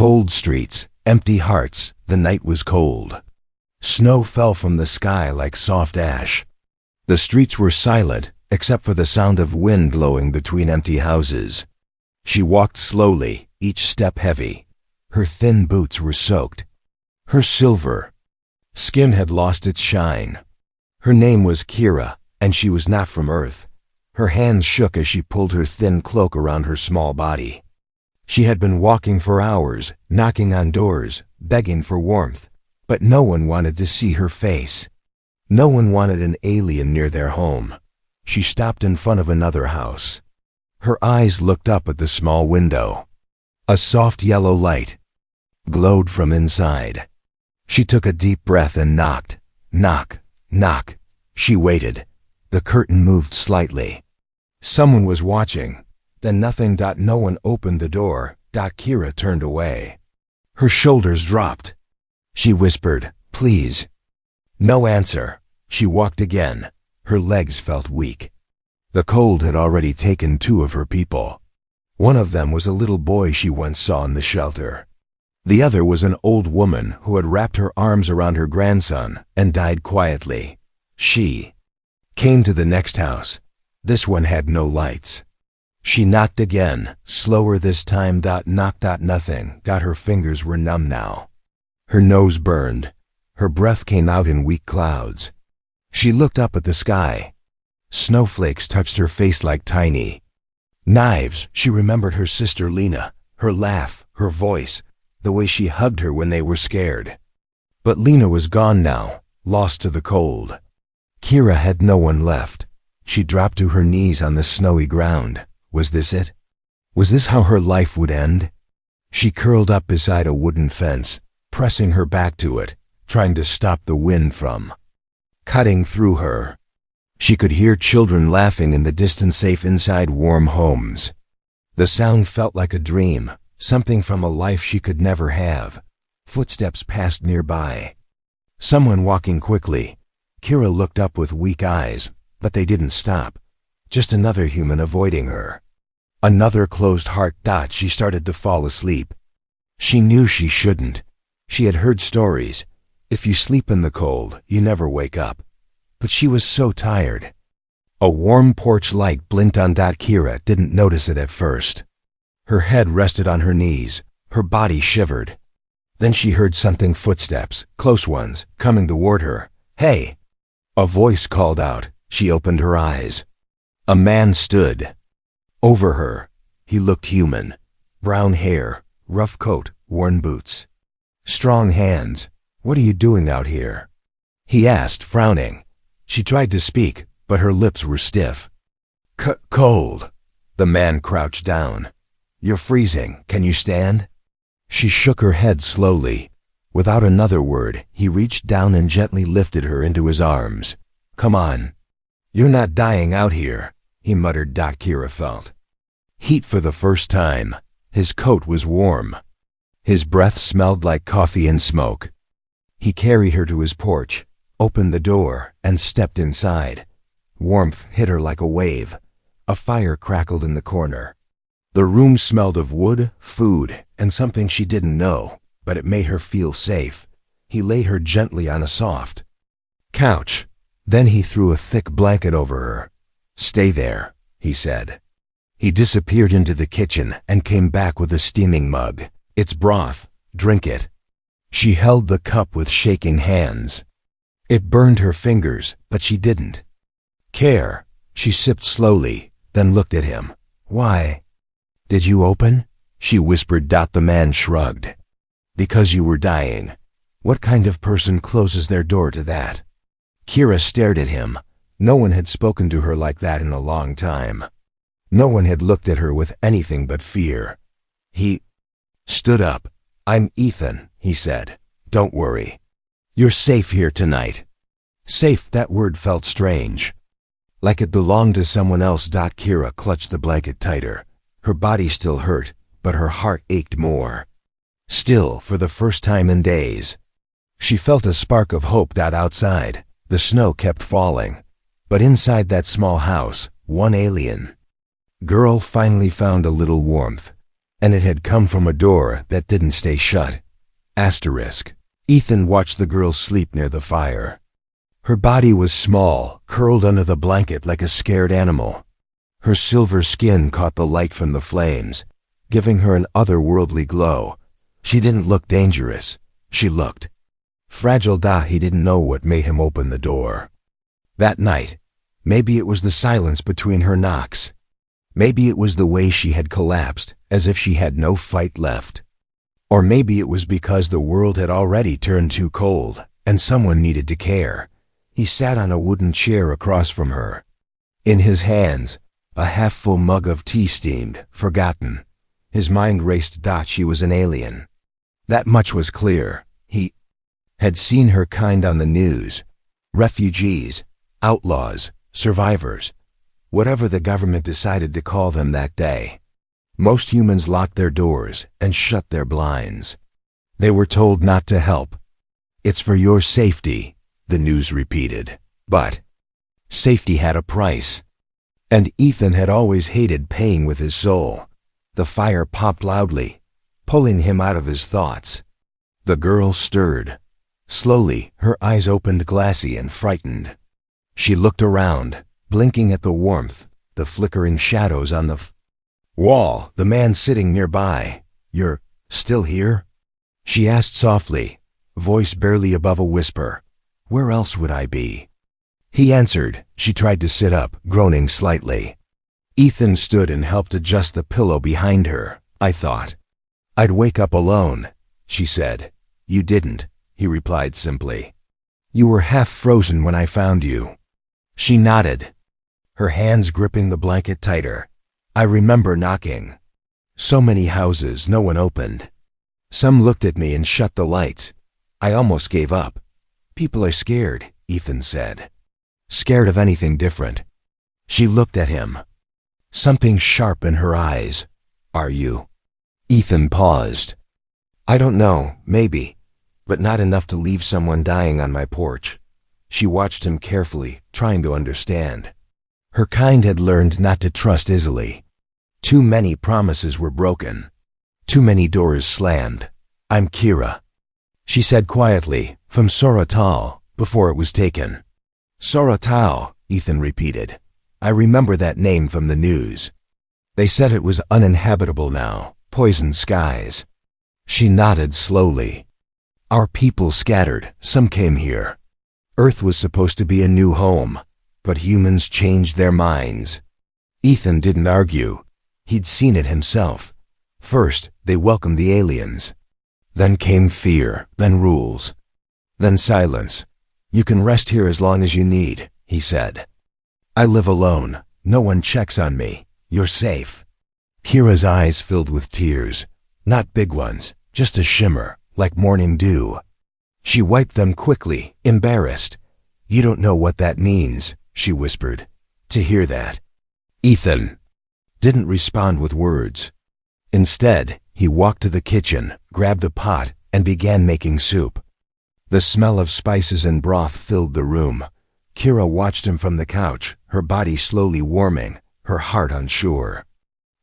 Cold streets, empty hearts, the night was cold. Snow fell from the sky like soft ash. The streets were silent, except for the sound of wind blowing between empty houses. She walked slowly, each step heavy. Her thin boots were soaked. Her silver skin had lost its shine. Her name was Kira, and she was not from Earth. Her hands shook as she pulled her thin cloak around her small body. She had been walking for hours, knocking on doors, begging for warmth, but no one wanted to see her face. No one wanted an alien near their home. She stopped in front of another house. Her eyes looked up at the small window. A soft yellow light glowed from inside. She took a deep breath and knocked. Knock, knock. She waited. The curtain moved slightly. Someone was watching. Then nothing. No one opened the door. Kira turned away. Her shoulders dropped. She whispered, "Please." No answer. She walked again. Her legs felt weak. The cold had already taken 2 of her people. One of them was a little boy she once saw in the shelter. The other was an old woman who had wrapped her arms around her grandson and died quietly. She came to the next house. This one had no lights. She knocked again, slower this time. Knock. Nothing. Her fingers were numb now. Her nose burned. Her breath came out in weak clouds. She looked up at the sky. Snowflakes touched her face like tiny knives. She remembered her sister Lena, her laugh, her voice, the way she hugged her when they were scared. But Lena was gone now, lost to the cold. Kira had no one left. She dropped to her knees on the snowy ground. Was this it? Was this how her life would end? She curled up beside a wooden fence, pressing her back to it, trying to stop the wind from cutting through her. She could hear children laughing in the distance, safe inside warm homes. The sound felt like a dream, something from a life she could never have. Footsteps passed nearby. Someone walking quickly. Kira looked up with weak eyes, but they didn't stop. Just another human avoiding her. Another closed heart. She started to fall asleep. She knew she shouldn't. She had heard stories. If you sleep in the cold, you never wake up. But she was so tired. A warm porch light blinked on. Kira didn't notice it at first. Her head rested on her knees. Her body shivered. Then she heard something, footsteps, close ones, coming toward her. "Hey!" A voice called out. She opened her eyes. A man stood over her. He looked human. Brown hair, rough coat, worn boots. Strong hands. "What are you doing out here?" he asked, frowning. She tried to speak, but her lips were stiff. Cold." The man crouched down. "You're freezing. Can you stand?" She shook her head slowly. Without another word, he reached down and gently lifted her into his arms. "Come on. You're not dying out here," he muttered. Kira felt heat for the first time. His coat was warm. His breath smelled like coffee and smoke. He carried her to his porch, opened the door, and stepped inside. Warmth hit her like a wave. A fire crackled in the corner. The room smelled of wood, food, and something she didn't know, but it made her feel safe. He laid her gently on a soft couch. Then he threw a thick blanket over her. "Stay there," he said. He disappeared into the kitchen and came back with a steaming mug. "It's broth. Drink it." She held the cup with shaking hands. It burned her fingers, but she didn't care. She sipped slowly, then looked at him. "Why?" "Did you open?" she whispered. The man shrugged. "Because you were dying. What kind of person closes their door to that?" Kira stared at him. No one had spoken to her like that in a long time. No one had looked at her with anything but fear. He stood up. "I'm Ethan," he said. "Don't worry. You're safe here tonight." Safe, that word felt strange. Like it belonged to someone else. Kira clutched the blanket tighter. Her body still hurt, but her heart ached more. Still, for the first time in days, she felt a spark of hope. Outside, the snow kept falling. But inside that small house, one alien girl finally found a little warmth. and it had come from a door that didn't stay shut. Asterisk. Ethan watched the girl sleep near the fire. Her body was small, curled under the blanket like a scared animal. Her silver skin caught the light from the flames, giving her an otherworldly glow. She didn't look dangerous. She looked fragile. He didn't know what made him open the door. That night, maybe it was the silence between her knocks. Maybe it was the way she had collapsed, as if she had no fight left. Or maybe it was because the world had already turned too cold, and someone needed to care. He sat on a wooden chair across from her. In his hands, a half-full mug of tea steamed, forgotten. His mind raced. She was an alien. That much was clear. He had seen her kind on the news. Refugees, outlaws, survivors, whatever the government decided to call them that day. Most humans locked their doors and shut their blinds. They were told not to help. It's for your safety, the news repeated. But safety had a price. And Ethan had always hated paying with his soul. The fire popped loudly, pulling him out of his thoughts. The girl stirred. Slowly, her eyes opened glassy and frightened. She looked around, blinking at the warmth, the flickering shadows on the wall, the man sitting nearby. "You're still here?" she asked softly, voice barely above a whisper. "Where else would I be?" He answered. She tried to sit up, groaning slightly. Ethan stood and helped adjust the pillow behind her. "I thought I'd wake up alone," she said. "You didn't," he replied simply. "You were half frozen when I found you." She nodded, her hands gripping the blanket tighter. "I remember knocking. So many houses, no one opened. Some looked at me and shut the lights. I almost gave up. People are scared," Ethan said. "Scared of anything different." She looked at him, something sharp in her eyes. "Are you?" Ethan paused. "I don't know, maybe, but not enough to leave someone dying on my porch." She watched him carefully, trying to understand. Her kind had learned not to trust easily. Too many promises were broken. Too many doors slammed. "I'm Kira," she said quietly, "from Sorotal, before it was taken." "Sorotal," Ethan repeated. "I remember that name from the news. They said it was uninhabitable now, poisoned skies." She nodded slowly. "Our people scattered, some came here. Earth was supposed to be a new home, but humans changed their minds." Ethan didn't argue. He'd seen it himself. First, they welcomed the aliens. Then came fear, then rules, then silence. "You can rest here as long as you need," he said. "I live alone. No one checks on me. You're safe." Kira's eyes filled with tears. Not big ones, just a shimmer, like morning dew. She wiped them quickly, embarrassed. "You don't know what that means," she whispered. "To hear that." Ethan didn't respond with words. Instead, he walked to the kitchen, grabbed a pot, and began making soup. The smell of spices and broth filled the room. Kira watched him from the couch, her body slowly warming, her heart unsure.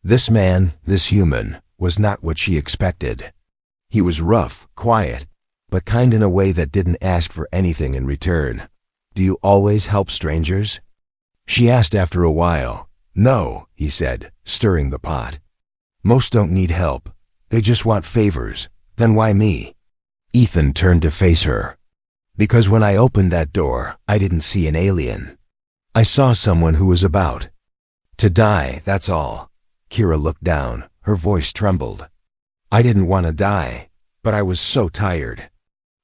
This man, this human, was not what she expected. He was rough, quiet, but kind in a way that didn't ask for anything in return. "Do you always help strangers?" she asked after a while. "No," he said, stirring the pot. "Most don't need help. They just want favors. Then why me?" Ethan turned to face her. "Because when I opened that door, I didn't see an alien. I saw someone who was about to die, that's all." Kira looked down. Her voice trembled. "I didn't want to die, but I was so tired.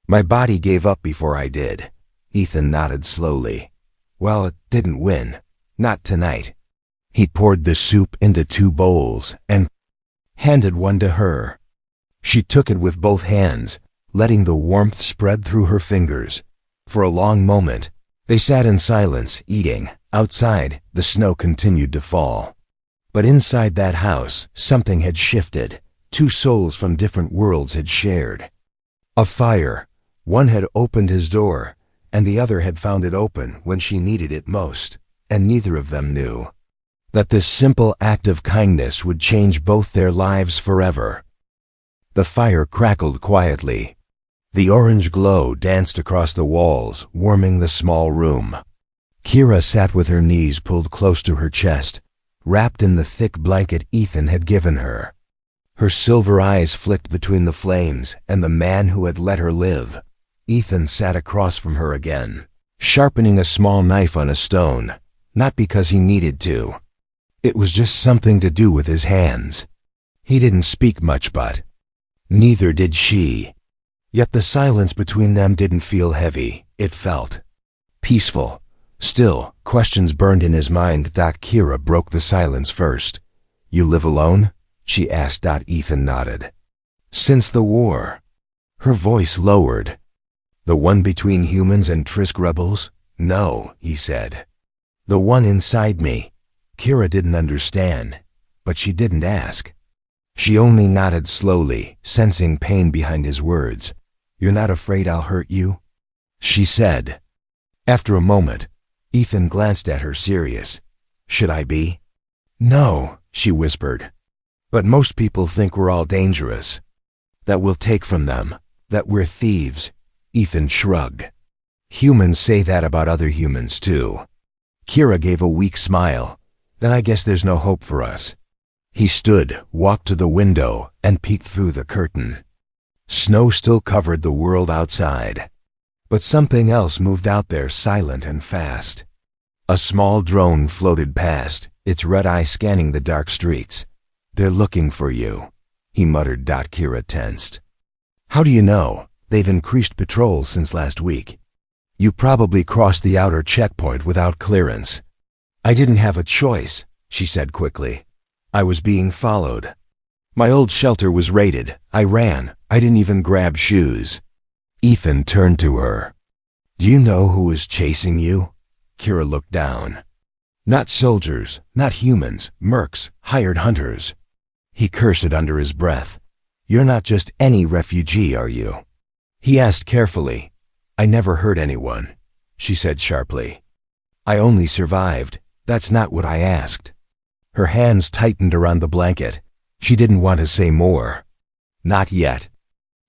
My body gave up before I did." Ethan nodded slowly. "Well, it didn't win. Not tonight." He poured the soup into 2 bowls and handed one to her. She took it with both hands, letting the warmth spread through her fingers. For a long moment, they sat in silence, eating. Outside, the snow continued to fall. But inside that house, something had shifted. 2 souls from different worlds had shared a fire. One had opened his door, and the other had found it open when she needed it most, and neither of them knew. that this simple act of kindness would change both their lives forever. The fire crackled quietly. The orange glow danced across the walls, warming the small room. Kira sat with her knees pulled close to her chest, wrapped in the thick blanket Ethan had given her. Her silver eyes flicked between the flames and the man who had let her live. Ethan sat across from her again, sharpening a small knife on a stone, not because he needed to. It was just something to do with his hands. He didn't speak much, but neither did she. Yet the silence between them didn't feel heavy. It felt peaceful. Still, questions burned in his mind. Kira broke the silence first. "You live alone?" she asked. Ethan nodded. "Since the war?" Her voice lowered. "The one between humans and Trisk rebels?" "No," he said. "The one inside me." Kira didn't understand, but she didn't ask. She only nodded slowly, sensing pain behind his words. "You're not afraid I'll hurt you?" she said. After a moment, Ethan glanced at her, serious. "Should I be?" "No," she whispered. "But most people think we're all dangerous. That we'll take from them. That we're thieves." Ethan shrugged. "Humans say that about other humans, too." Kira gave a weak smile. "Then I guess there's no hope for us." He stood, walked to the window, and peeked through the curtain. Snow still covered the world outside. But something else moved out there, silent and fast. A small drone floated past, its red eye scanning the dark streets. "They're looking for you," he muttered. Kira tensed. "How do you know? They've increased patrol since last week. You probably crossed the outer checkpoint without clearance." "I didn't have a choice," she said quickly. "I was being followed. My old shelter was raided. I ran. I didn't even grab shoes." Ethan turned to her. "Do you know who is chasing you?" Kira looked down. "Not soldiers, not humans, mercs, hired hunters." He cursed under his breath. "You're not just any refugee, are you?" He asked carefully. "I never hurt anyone," she said sharply. "I only survived. That's not what I asked." Her hands tightened around the blanket. She didn't want to say more. Not yet.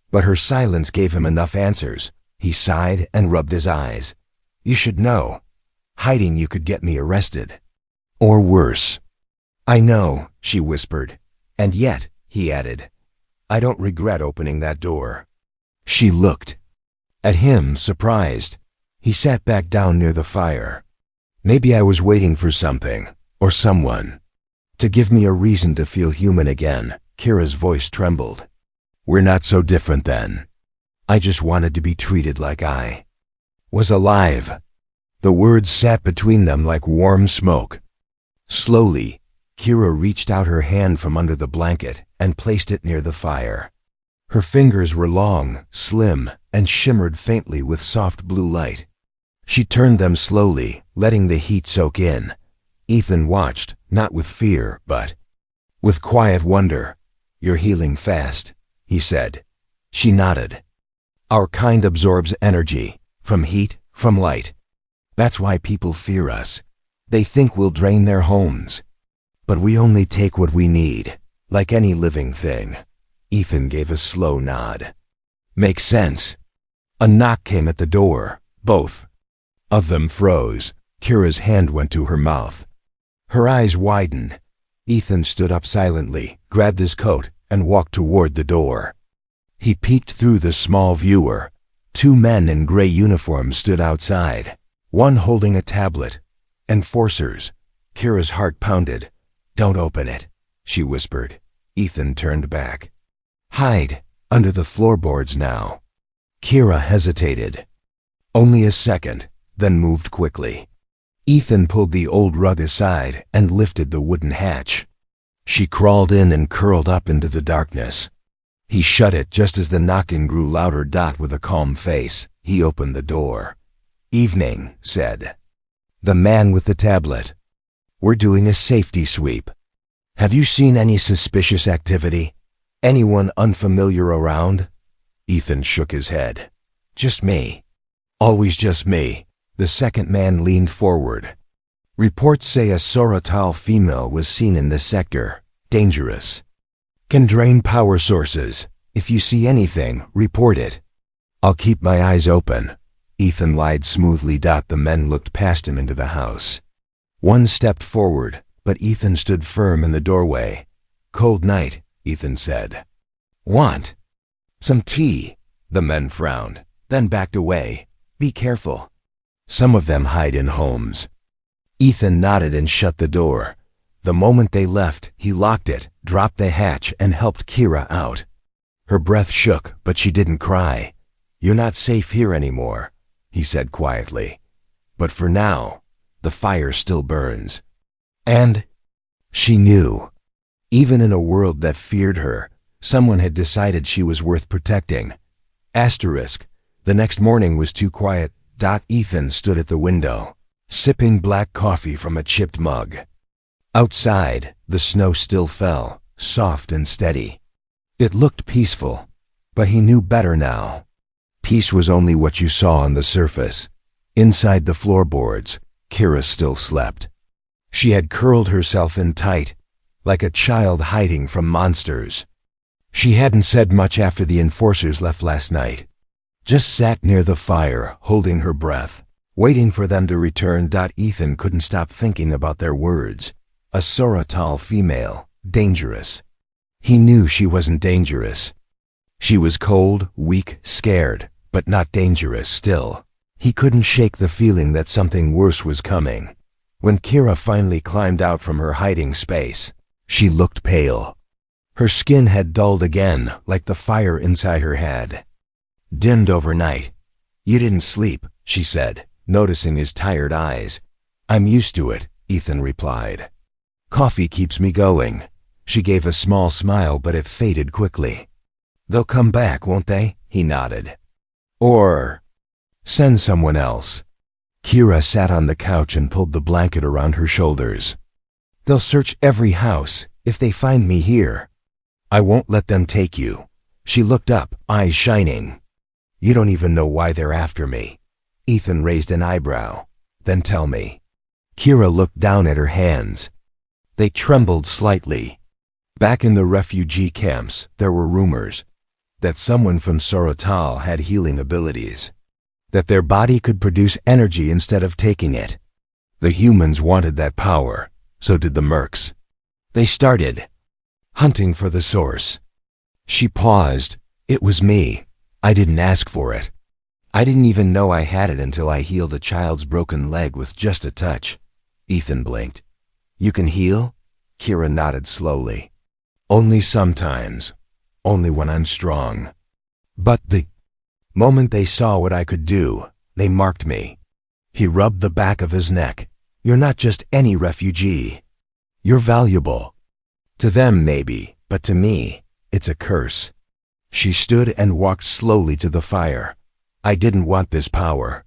But her silence gave him enough answers. He sighed and rubbed his eyes. "You should know. Hiding you could get me arrested. Or worse." "I know," she whispered. "And yet," he added, "I don't regret opening that door." She looked at him, surprised. He sat back down near the fire. "Maybe I was waiting for something, or someone, to give me a reason to feel human again." Kira's voice trembled. "We're not so different then. I just wanted to be treated like I was alive." The words sat between them like warm smoke. Slowly, Kira reached out her hand from under the blanket and placed it near the fire. Her fingers were long, slim, and shimmered faintly with soft blue light. She turned them slowly, letting the heat soak in. Ethan watched, not with fear, but with quiet wonder. "You're healing fast," he said. She nodded. "Our kind absorbs energy, from heat, from light. That's why people fear us. They think we'll drain their homes. But we only take what we need, like any living thing." Ethan gave a slow nod. "Makes sense." A knock came at the door. Both of them froze. Kira's hand went to her mouth. Her eyes widened. Ethan stood up silently, grabbed his coat, and walked toward the door. He peeked through the small viewer. Two men in gray uniforms stood outside, one holding a tablet. "Enforcers." Kira's heart pounded. "Don't open it," she whispered. Ethan turned back. "Hide under the floorboards now." Kira hesitated. Only a second, then moved quickly. Ethan pulled the old rug aside and lifted the wooden hatch. She crawled in and curled up into the darkness. He shut it just as the knocking grew louder. With a calm face, he opened the door. "Evening," said the man with the tablet. "We're doing a safety sweep. Have you seen any suspicious activity? Anyone unfamiliar around?" Ethan shook his head. "Just me. Always just me." The second man leaned forward. Reports say a Sorotal female was seen in this sector. Dangerous. Can drain power sources. If you see anything, report it. I'll keep my eyes open. Ethan lied smoothly. The men looked past him into the house. One stepped forward, but Ethan stood firm in the doorway. Cold night, Ethan said. Want some tea? The men frowned, then backed away. Be careful. Some of them hide in homes. Ethan nodded and shut the door. The moment they left, he locked it, dropped the hatch, and helped Kira out. Her breath shook, but she didn't cry. You're not safe here anymore, he said quietly. But for now, the fire still burns. And she knew. Even in a world that feared her, someone had decided she was worth protecting. Asterisk. The next morning was too quiet. Ethan stood at the window, sipping black coffee from a chipped mug. Outside, the snow still fell, soft and steady. It looked peaceful, but he knew better now. Peace was only what you saw on the surface. Inside the floorboards, Kira still slept. She had curled herself in tight, like a child hiding from monsters. She hadn't said much after the enforcers left last night. Just sat near the fire, holding her breath, waiting for them to return. Ethan couldn't stop thinking about their words. A Sorotal female, dangerous. He knew she wasn't dangerous. She was cold, weak, scared, but not dangerous still. He couldn't shake the feeling that something worse was coming. When Kira finally climbed out from her hiding space, she looked pale. Her skin had dulled again, like the fire inside her had. Dimmed overnight. You didn't sleep, she said, noticing his tired eyes. I'm used to it, Ethan replied. Coffee keeps me going. She gave a small smile, but it faded quickly. They'll come back, won't they? He nodded. Or send someone else. Kira sat on the couch and pulled the blanket around her shoulders. They'll search every house if they find me here. I won't let them take you. She looked up, eyes shining. You don't even know why they're after me. Ethan raised an eyebrow. Then tell me. Kira looked down at her hands. They trembled slightly. Back in the refugee camps, there were rumors that someone from Sorotal had healing abilities, that their body could produce energy instead of taking it. The humans wanted that power, so did the mercs. They started hunting for the source. She paused. It was me. I didn't ask for it. I didn't even know I had it until I healed a child's broken leg with just a touch. Ethan blinked. You can heal? Kira nodded slowly. Only sometimes. Only when I'm strong. But the moment they saw what I could do, they marked me. He rubbed the back of his neck. You're not just any refugee. You're valuable. To them, maybe, but to me, it's a curse. She stood and walked slowly to the fire. I didn't want this power.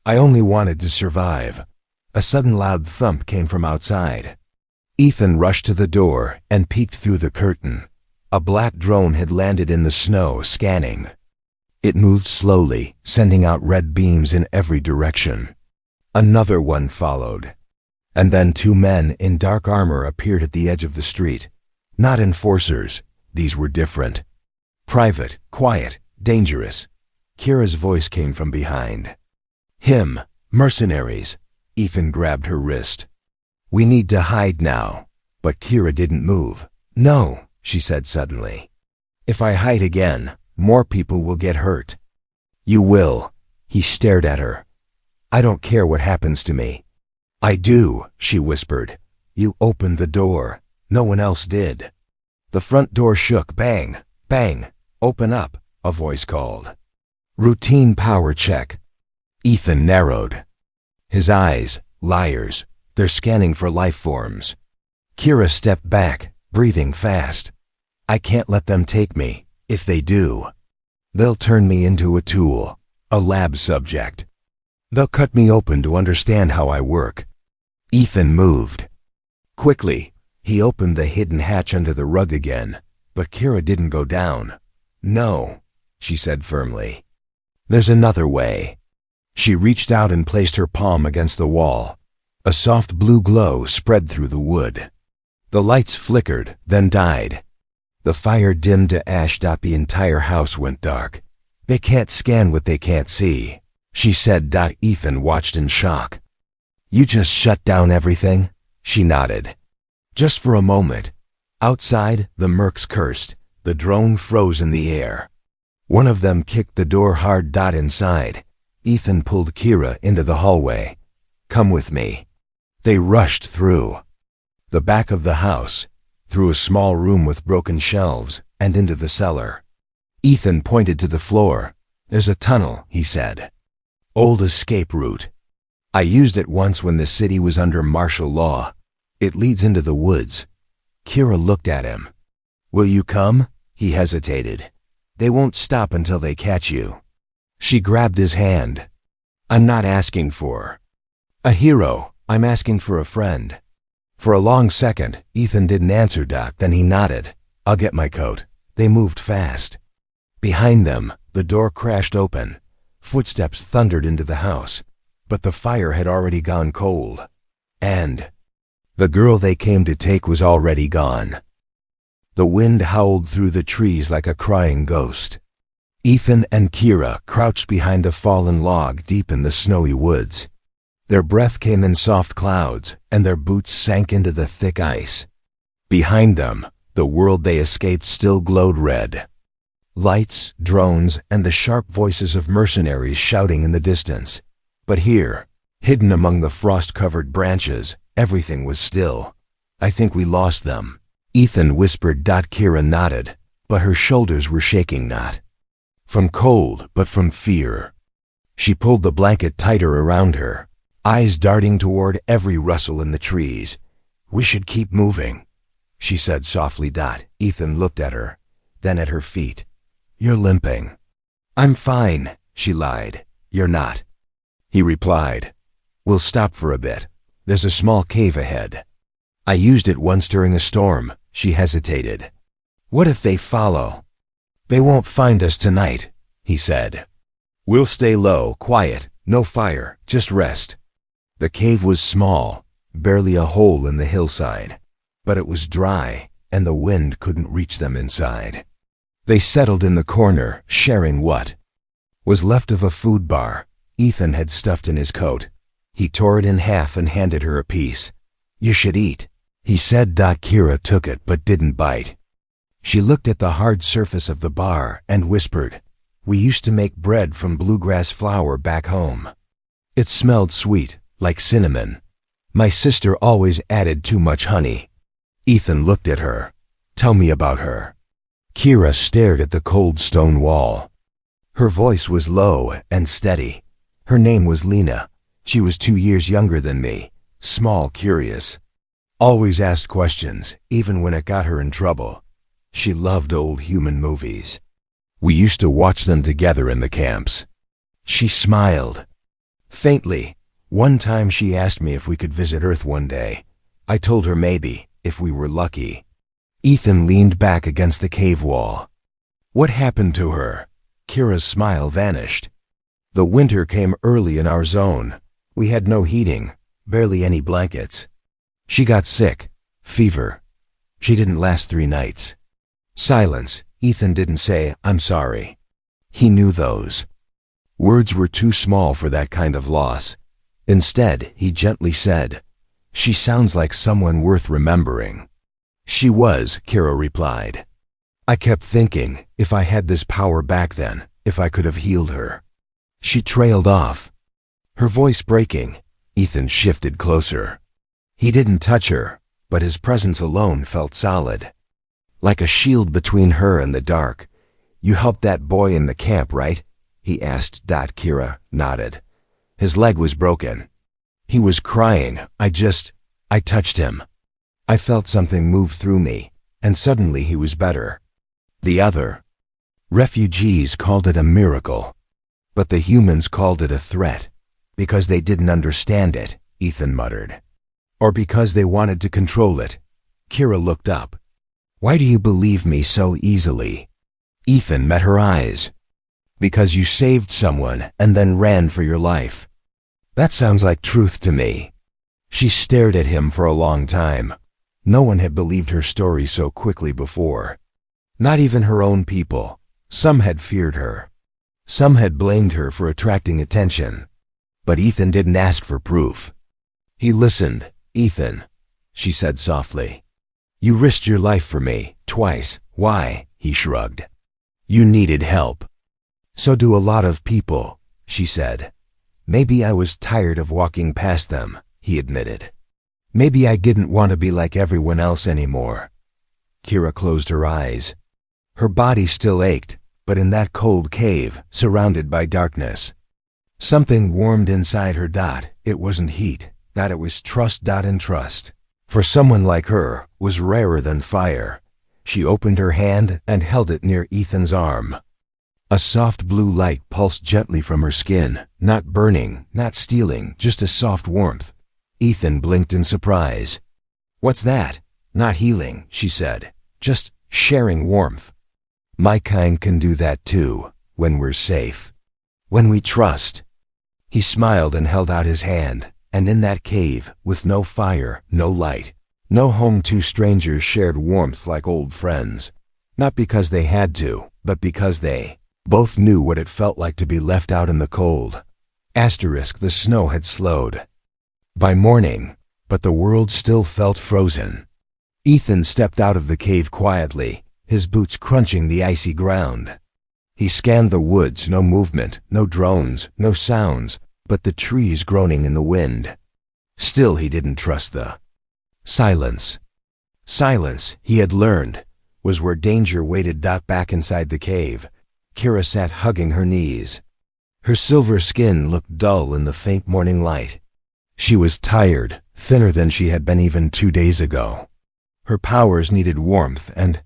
I only wanted to survive. A sudden loud thump came from outside. Ethan rushed to the door and peeked through the curtain. A black drone had landed in the snow, scanning. It moved slowly, sending out red beams in every direction. Another one followed. And then two men in dark armor appeared at the edge of the street. Not enforcers. These were different. Private, quiet, dangerous. Kira's voice came from behind. Him, mercenaries. Ethan grabbed her wrist. We need to hide now. But Kira didn't move. No, she said suddenly. If I hide again, more people will get hurt. You will. He stared at her. I don't care what happens to me. I do, she whispered. You opened the door. No one else did. The front door shook. Bang, bang. Open up, a voice called. Routine power check. Ethan narrowed. His eyes, liars. They're scanning for life forms. Kira stepped back, breathing fast. I can't let them take me. If they do, they'll turn me into a tool, a lab subject. They'll cut me open to understand how I work. Ethan moved. Quickly, he opened the hidden hatch under the rug again, but Kira didn't go down. No, she said firmly. There's another way. She reached out and placed her palm against the wall. A soft blue glow spread through the wood. The lights flickered, then died. The fire dimmed to ash. The entire house went dark. They can't scan what they can't see, she said. Ethan watched in shock. You just shut down everything? She nodded. Just for a moment. Outside, the mercs cursed. The drone froze in the air. One of them kicked the door hard. Inside, Ethan pulled Kira into the hallway. Come with me. They rushed through the back of the house, through a small room with broken shelves, and into the cellar. Ethan pointed to the floor. There's a tunnel, he said. Old escape route. I used it once when the city was under martial law. It leads into the woods. Kira looked at him. Will you come? He hesitated. They won't stop until they catch you. She grabbed his hand. I'm not asking for a hero. I'm asking for a friend. For a long second, Ethan didn't answer. Then he nodded. I'll get my coat. They moved fast. Behind them, the door crashed open. Footsteps thundered into the house, but the fire had already gone cold. And the girl they came to take was already gone. The wind howled through the trees like a crying ghost. Ethan and Kira crouched behind a fallen log deep in the snowy woods. Their breath came in soft clouds, and their boots sank into the thick ice. Behind them, the world they escaped still glowed red. Lights, drones, and the sharp voices of mercenaries shouting in the distance. But here, hidden among the frost-covered branches, everything was still. I think we lost them, Ethan whispered. Kira nodded, but her shoulders were shaking not from cold, but from fear. She pulled the blanket tighter around her, eyes darting toward every rustle in the trees. We should keep moving, she said softly. Ethan looked at her, then at her feet. You're limping. I'm fine, she lied. You're not, he replied. We'll stop for a bit. There's a small cave ahead. I used it once during a storm, she hesitated. What if they follow? They won't find us tonight, he said. We'll stay low, quiet, no fire, just rest. The cave was small, barely a hole in the hillside, but it was dry, and the wind couldn't reach them inside. They settled in the corner, sharing what was left of a food bar Ethan had stuffed in his coat. He tore it in half and handed her a piece. You should eat, he said. Kira took it but didn't bite. She looked at the hard surface of the bar and whispered, We used to make bread from bluegrass flour back home. It smelled sweet, like cinnamon. My sister always added too much honey. Ethan looked at her. Tell me about her. Kira stared at the cold stone wall. Her voice was low and steady. Her name was Lena. She was 2 years younger than me, small, curious. Always asked questions, even when it got her in trouble. She loved old human movies. We used to watch them together in the camps. She smiled. Faintly, one time she asked me if we could visit Earth one day. I told her maybe, if we were lucky. Ethan leaned back against the cave wall. What happened to her? Kira's smile vanished. The winter came early in our zone. We had no heating, barely any blankets. She got sick, fever. She didn't last 3 nights. Silence. Ethan didn't say, I'm sorry. He knew those words were too small for that kind of loss. Instead, he gently said, She sounds like someone worth remembering. She was, Kira replied. I kept thinking, if I had this power back then, if I could have healed her. She trailed off. Her voice breaking, Ethan shifted closer. He didn't touch her, but his presence alone felt solid. Like a shield between her and the dark. You helped that boy in the camp, right? He asked. Kira nodded. His leg was broken. He was crying. I touched him. I felt something move through me, and suddenly he was better. The other refugees called it a miracle, but the humans called it a threat, because they didn't understand it, Ethan muttered. Or because they wanted to control it. Kira looked up. Why do you believe me so easily? Ethan met her eyes. Because you saved someone and then ran for your life. That sounds like truth to me. She stared at him for a long time. No one had believed her story so quickly before. Not even her own people. Some had feared her. Some had blamed her for attracting attention. But Ethan didn't ask for proof. He listened. "Ethan," she said softly. "You risked your life for me, twice. Why?" He shrugged. "You needed help." "So do a lot of people," she said. "Maybe I was tired of walking past them," he admitted. "Maybe I didn't want to be like everyone else anymore." Kira closed her eyes. Her body still ached, but in that cold cave, surrounded by darkness, something warmed inside her. It wasn't heat, that it was trust. And trust, for someone like her, was rarer than fire. She opened her hand and held it near Ethan's arm. A soft blue light pulsed gently from her skin, not burning, not stealing, just a soft warmth. Ethan blinked in surprise. "What's that?" "Not healing," she said. "Just sharing warmth. My kind can do that too, when we're safe. When we trust." He smiled and held out his hand, and in that cave, with no fire, no light, no home, two strangers shared warmth like old friends. Not because they had to, but because they both knew what it felt like to be left out in the cold. The snow had slowed by morning, but the world still felt frozen. Ethan stepped out of the cave quietly, his boots crunching the icy ground. He scanned the woods, no movement, no drones, no sounds, but the trees groaning in the wind. Still he didn't trust the silence. Silence, he had learned, was where danger waited. Back inside the cave, Kira sat hugging her knees. Her silver skin looked dull in the faint morning light. She was tired, thinner than she had been even 2 days ago. Her powers needed warmth and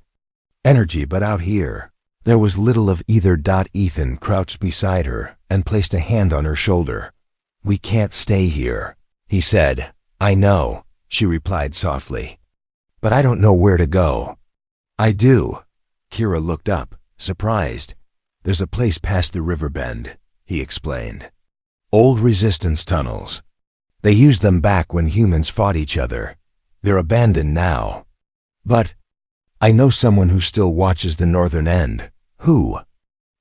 energy, but out here, there was little of either. Ethan crouched beside her and placed a hand on her shoulder. "We can't stay here," he said. "I know," she replied softly. "But I don't know where to go." "I do." Kira looked up, surprised. "There's a place past the river bend," he explained. "Old resistance tunnels. They used them back when humans fought each other. They're abandoned now. But I know someone who still watches the northern end." "Who?"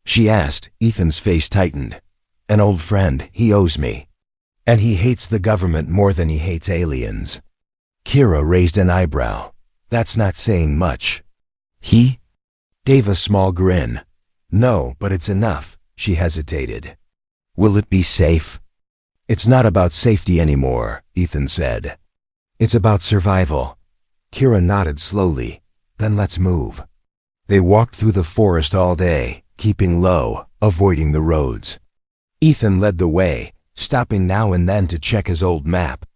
she asked. Ethan's face tightened. "An old friend. He owes me. And he hates the government more than he hates aliens." Kira raised an eyebrow. "That's not saying much." He gave a small grin. "No, but it's enough." She hesitated. "Will it be safe?" "It's not about safety anymore," Ethan said. "It's about survival." Kira nodded slowly. "Then let's move." They walked through the forest all day, keeping low, avoiding the roads. Ethan led the way, stopping now and then to check his old map.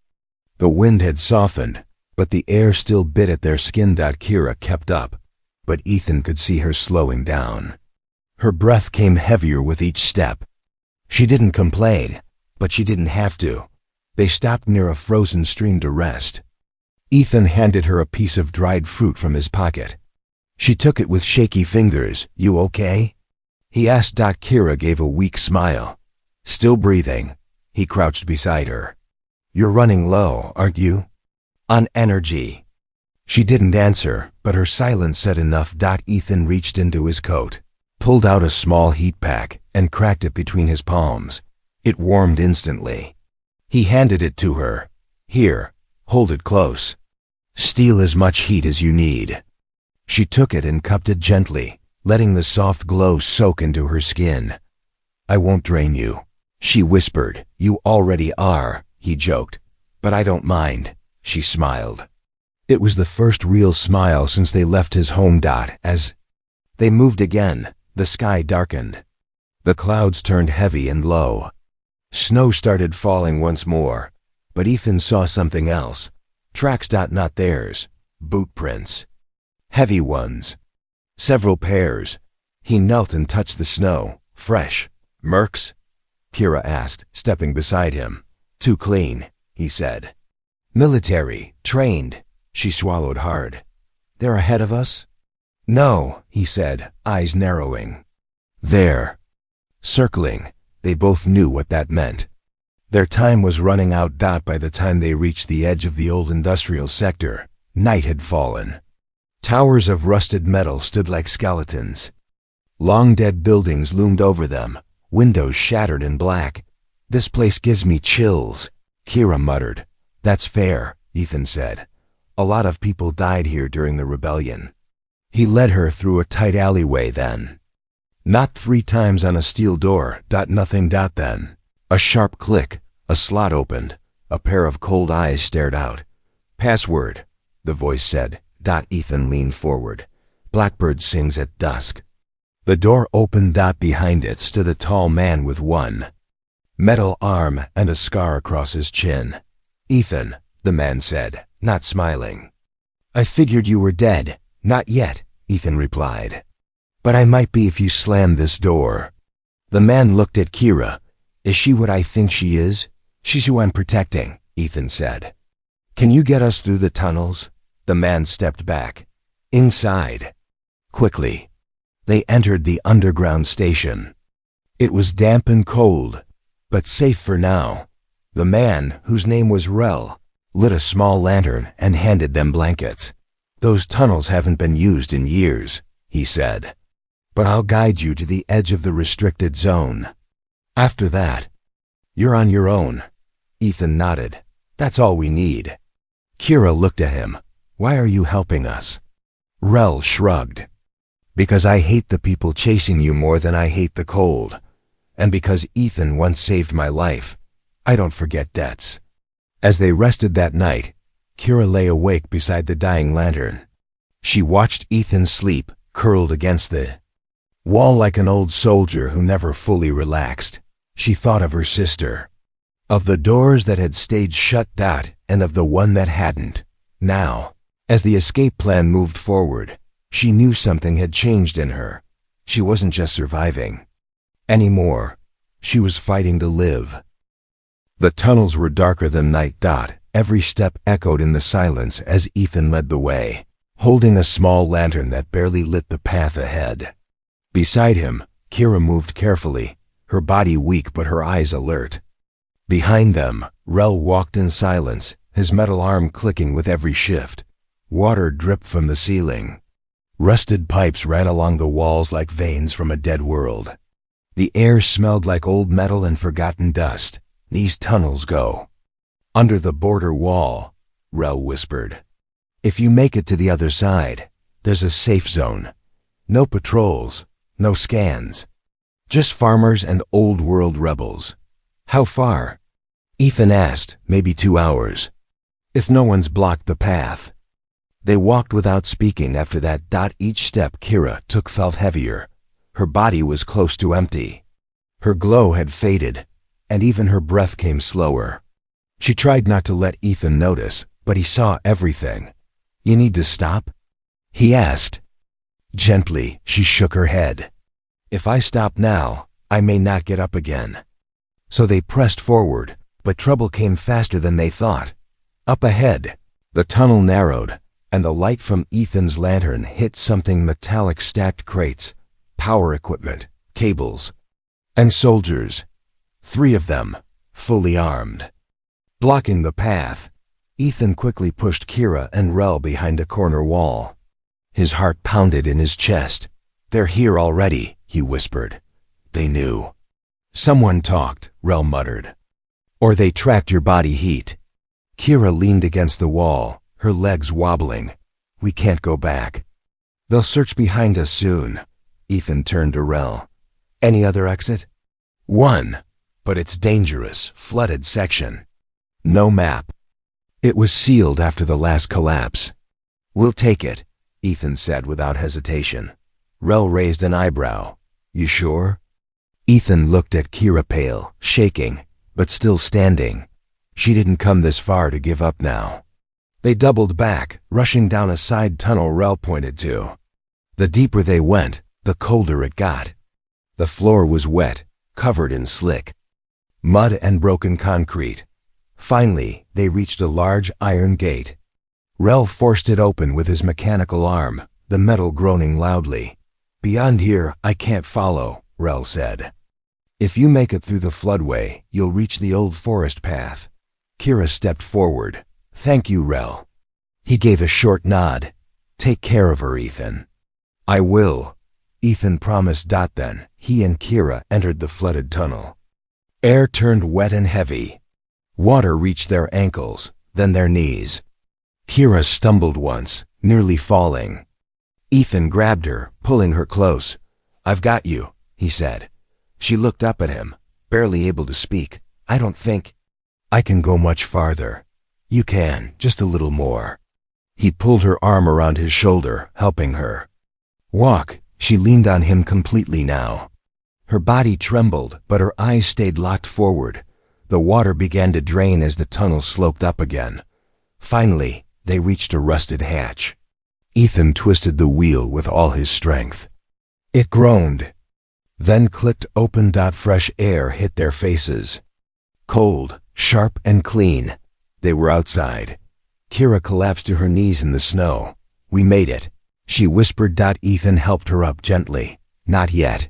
The wind had softened, but the air still bit at their skin. Kira kept up, but Ethan could see her slowing down. Her breath came heavier with each step. She didn't complain, but she didn't have to. They stopped near a frozen stream to rest. Ethan handed her a piece of dried fruit from his pocket. She took it with shaky fingers. "You okay?" he asked. Kira gave a weak smile. "Still breathing." He crouched beside her. "You're running low, aren't you?" "On energy." She didn't answer, but her silence said enough. Ethan reached into his coat, pulled out a small heat pack, and cracked it between his palms. It warmed instantly. He handed it to her. "Here, hold it close. Steal as much heat as you need." She took it and cupped it gently, letting the soft glow soak into her skin. "I won't drain you," she whispered. "You already are," he joked. "But I don't mind." She smiled. It was the first real smile since they left his home. As they moved again, the sky darkened. The clouds turned heavy and low. Snow started falling once more, but Ethan saw something else. Tracks. Not theirs. Boot prints. Heavy ones. Several pairs. He knelt and touched the snow. "Fresh. Mercs?" Kira asked, stepping beside him. "Too clean," he said. "Military. Trained." She swallowed hard. "They're ahead of us?" "No," he said, eyes narrowing. "There." Circling. They both knew what that meant. Their time was running out. By the time they reached the edge of the old industrial sector, night had fallen. Towers of rusted metal stood like skeletons. Long dead buildings loomed over them, windows shattered in black. "This place gives me chills," Kira muttered. "That's fair," Ethan said. "A lot of people died here during the rebellion." He led her through a tight alleyway then. Knocked 3 times on a steel door. Nothing. Then a sharp click, a slot opened. A pair of cold eyes stared out. "Password," the voice said. Ethan leaned forward. "Blackbird sings at dusk." The door opened. Behind it stood a tall man with one metal arm and a scar across his chin. "Ethan," the man said, not smiling. "I figured you were dead." "Not yet," Ethan replied. "But I might be if you slammed this door." The man looked at Kira. "Is she what I think she is?" "She's who I'm protecting," Ethan said. "Can you get us through the tunnels?" The man stepped back. "Inside." Quickly. They entered the underground station. It was damp and cold, but safe for now. The man, whose name was Rel, lit a small lantern and handed them blankets. "Those tunnels haven't been used in years," he said. "But I'll guide you to the edge of the restricted zone. After that, you're on your own." Ethan nodded. "That's all we need." Kira looked at him. "Why are you helping us?" Rel shrugged. "Because I hate the people chasing you more than I hate the cold. And because Ethan once saved my life, I don't forget debts." As they rested that night, Kira lay awake beside the dying lantern. She watched Ethan sleep, curled against the wall like an old soldier who never fully relaxed. She thought of her sister, of the doors that had stayed shut, and of the one that hadn't. Now, as the escape plan moved forward, she knew something had changed in her. She wasn't just surviving anymore. She was fighting to live. The tunnels were darker than night. Every step echoed in the silence as Ethan led the way, holding a small lantern that barely lit the path ahead. Beside him, Kira moved carefully, her body weak but her eyes alert. Behind them, Rel walked in silence, his metal arm clicking with every shift. Water dripped from the ceiling. Rusted pipes ran along the walls like veins from a dead world. The air smelled like old metal and forgotten dust. "These tunnels go under the border wall," Rel whispered. "If you make it to the other side, there's a safe zone. No patrols, no scans. Just farmers and old world rebels." "How far?" Ethan asked. "Maybe 2 hours. If no one's blocked the path." They walked without speaking after that. Each step Kira took felt heavier. Her body was close to empty. Her glow had faded, and even her breath came slower. She tried not to let Ethan notice, but he saw everything. "You need to stop?" he asked. Gently, she shook her head. "If I stop now, I may not get up again." So they pressed forward, but trouble came faster than they thought. Up ahead, the tunnel narrowed, and the light from Ethan's lantern hit something metallic. Stacked crates, power equipment, cables, and soldiers. 3 of them, fully armed, blocking the path. Ethan quickly pushed Kira and Rel behind a corner wall. His heart pounded in his chest. "They're here already," he whispered. "They knew." "Someone talked," Rel muttered. "Or they tracked your body heat." Kira leaned against the wall, her legs wobbling. "We can't go back. They'll search behind us soon." Ethan turned to Rel. "Any other exit?" "One, but it's dangerous, flooded section. No map. It was sealed after the last collapse." "We'll take it," Ethan said without hesitation. Rel raised an eyebrow. "You sure?" Ethan looked at Kira, pale, shaking, but still standing. She didn't come this far to give up now. They doubled back, rushing down a side tunnel Rel pointed to. The deeper they went, the colder it got. The floor was wet, covered in slick mud and broken concrete. Finally, they reached a large iron gate. Rel forced it open with his mechanical arm, the metal groaning loudly. "Beyond here, I can't follow," Rel said. If you make it through the floodway, you'll reach the old forest path. Kira stepped forward. Thank you, Rel. He gave a short nod. Take care of her, Ethan. I will. Ethan promised. Then he and Kira entered the flooded tunnel. Air turned wet and heavy. Water reached their ankles, then their knees. Kira stumbled once, nearly falling. Ethan grabbed her, pulling her close. I've got you, he said. She looked up at him, barely able to speak. I don't think I can go much farther. You can, just a little more. He pulled her arm around his shoulder, helping her. Walk. She leaned on him completely now. Her body trembled, but her eyes stayed locked forward. The water began to drain as the tunnel sloped up again. Finally, they reached a rusted hatch. Ethan twisted the wheel with all his strength. It groaned, then clicked open. Fresh air hit their faces. Cold, sharp, and clean. They were outside. Kira collapsed to her knees in the snow. We made it, she whispered. Ethan helped her up gently. Not yet.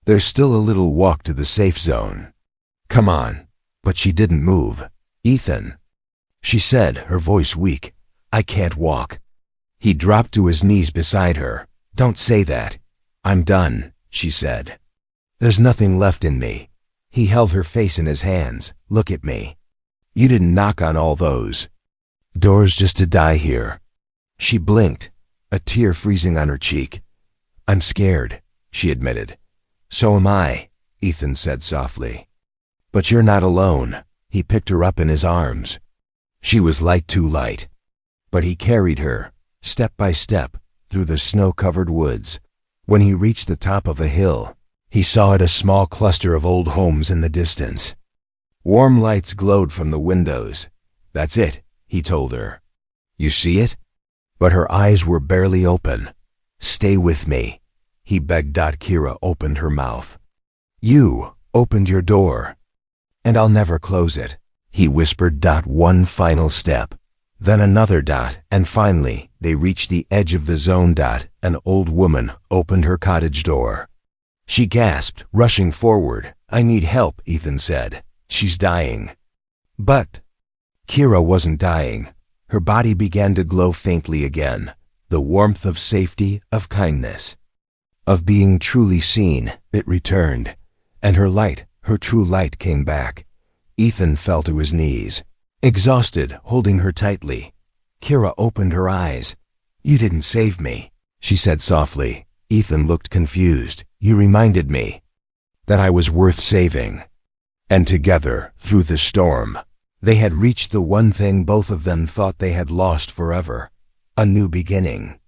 There's still a little walk to the safe zone. Come on. But she didn't move. Ethan, she said, her voice weak. I can't walk. He dropped to his knees beside her. Don't say that. I'm done, she said. There's nothing left in me. He held her face in his hands. Look at me. You didn't knock on all those doors just to die here. She blinked, a tear freezing on her cheek. I'm scared, she admitted. So am I, Ethan said softly. But you're not alone. He picked her up in his arms. She was too light. But he carried her, step by step, through the snow-covered woods. When he reached the top of a hill, he saw a small cluster of old homes in the distance. Warm lights glowed from the windows. That's it, he told her. You see it? But her eyes were barely open. Stay with me, he begged. Kira opened her mouth. You opened your door. And I'll never close it, he whispered. One final step, then another. And finally, they reached the edge of the zone. An old woman opened her cottage door. She gasped, rushing forward. I need help, Ethan said. She's dying. But Kira wasn't dying. Her body began to glow faintly again. The warmth of safety, of kindness, of being truly seen. It returned. And her light, her true light, came back. Ethan fell to his knees, exhausted, holding her tightly. Kira opened her eyes. You didn't save me, she said softly. Ethan looked confused. You reminded me that I was worth saving. And together, through the storm, they had reached the one thing both of them thought they had lost forever. A new beginning.